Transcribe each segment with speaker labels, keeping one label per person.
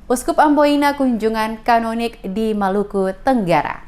Speaker 1: Uskup Amboina kunjungan kanonik di Maluku Tenggara.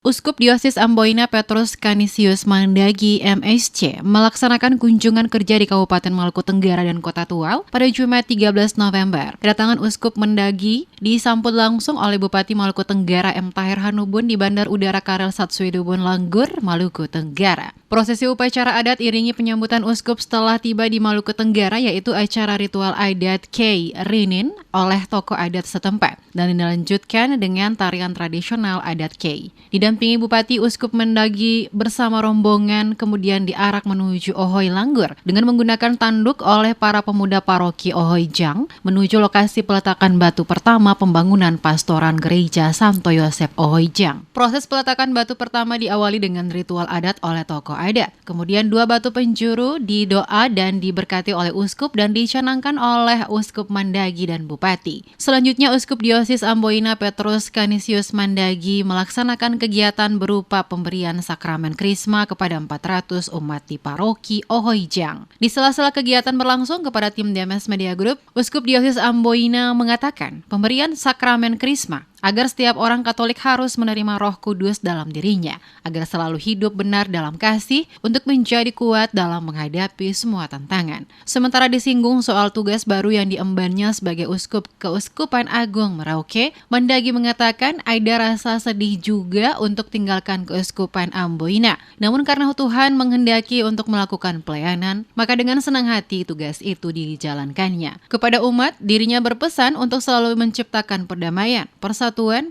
Speaker 1: Uskup Diosis Amboina Petrus Canisius Mandagi MSC melaksanakan kunjungan kerja di Kabupaten Maluku Tenggara dan Kota Tual pada Jumat 13 November. Kedatangan Uskup Mandagi disambut langsung oleh Bupati Maluku Tenggara M. Tahir Hanubun di Bandar Udara Karel Satswedubun Langgur, Maluku Tenggara. Prosesi upacara adat iringi penyambutan Uskup setelah tiba di Maluku Tenggara, yaitu acara ritual adat Kei Rinin oleh tokoh adat setempat dan dilanjutkan dengan tarian tradisional adat Kei. Didampingi Bupati, Uskup Mandagi bersama rombongan kemudian diarak menuju Ohoy Langgur dengan menggunakan tanduk oleh para pemuda paroki Ohoy Jang menuju lokasi peletakan batu pertama pembangunan pastoran gereja Santo Yosef Ohoy Jang. Proses peletakan batu pertama diawali dengan ritual adat oleh tokoh adat. Kemudian 2 batu penjuru didoa dan diberkati oleh uskup dan dicanangkan oleh Uskup Mandagi dan Bupati. Selanjutnya Uskup Diosis Amboina Petrus Canisius Mandagi melaksanakan kegiatan berupa pemberian sakramen Krisma kepada 400 umat di paroki Ohoy Jang. Di sela-sela kegiatan berlangsung, kepada tim DMS Media Group, Uskup Diosis Amboina mengatakan pemberian sakramen Krisma agar setiap orang Katolik harus menerima Roh Kudus dalam dirinya, agar selalu hidup benar dalam kasih untuk menjadi kuat dalam menghadapi semua tantangan. Sementara disinggung soal tugas baru yang diembannya sebagai Uskup Keuskupan Agung Merauke, Mandagi mengatakan ada rasa sedih juga untuk tinggalkan Keuskupan Amboina. Namun karena Tuhan menghendaki untuk melakukan pelayanan, maka dengan senang hati tugas itu dijalankannya. Kepada umat, dirinya berpesan untuk selalu menciptakan perdamaian,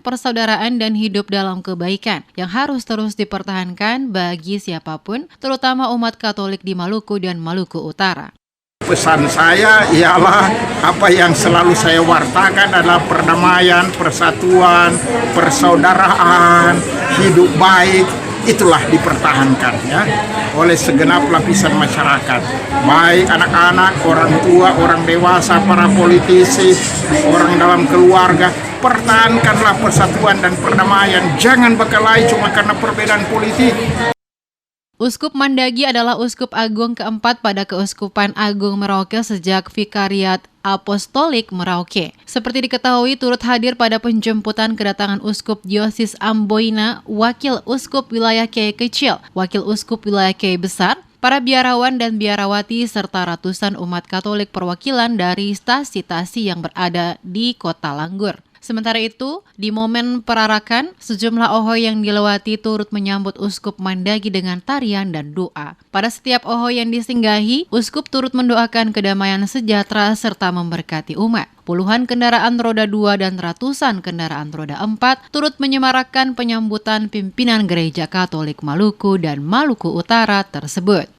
Speaker 1: persaudaraan dan hidup dalam kebaikan yang harus terus dipertahankan bagi siapapun, terutama umat Katolik di Maluku dan Maluku Utara.
Speaker 2: Pesan saya ialah apa yang selalu saya wartakan adalah perdamaian, persatuan, persaudaraan, hidup baik. Itulah dipertahankan ya oleh segenap lapisan masyarakat, baik anak-anak, orang tua, orang dewasa, para politisi, orang dalam keluarga. Pertahankanlah persatuan dan perdamaian, jangan berkelahi cuma karena perbedaan politik.
Speaker 1: Uskup Mandagi adalah Uskup Agung keempat pada Keuskupan Agung Merauke sejak Vikariat Apostolik Merauke. Seperti diketahui, turut hadir pada penjemputan kedatangan Uskup Diosis Amboina, Wakil Uskup Wilayah Kei Kecil, Wakil Uskup Wilayah Kei Besar, para biarawan dan biarawati, serta ratusan umat Katolik perwakilan dari stasi-stasi yang berada di Kota Langgur. Sementara itu, di momen perarakan, sejumlah ohoy yang dilewati turut menyambut Uskup Mandagi dengan tarian dan doa. Pada setiap ohoy yang disinggahi, Uskup turut mendoakan kedamaian sejahtera serta memberkati umat. Puluhan kendaraan roda 2 dan ratusan kendaraan roda 4 turut menyemarakan penyambutan pimpinan Gereja Katolik Maluku dan Maluku Utara tersebut.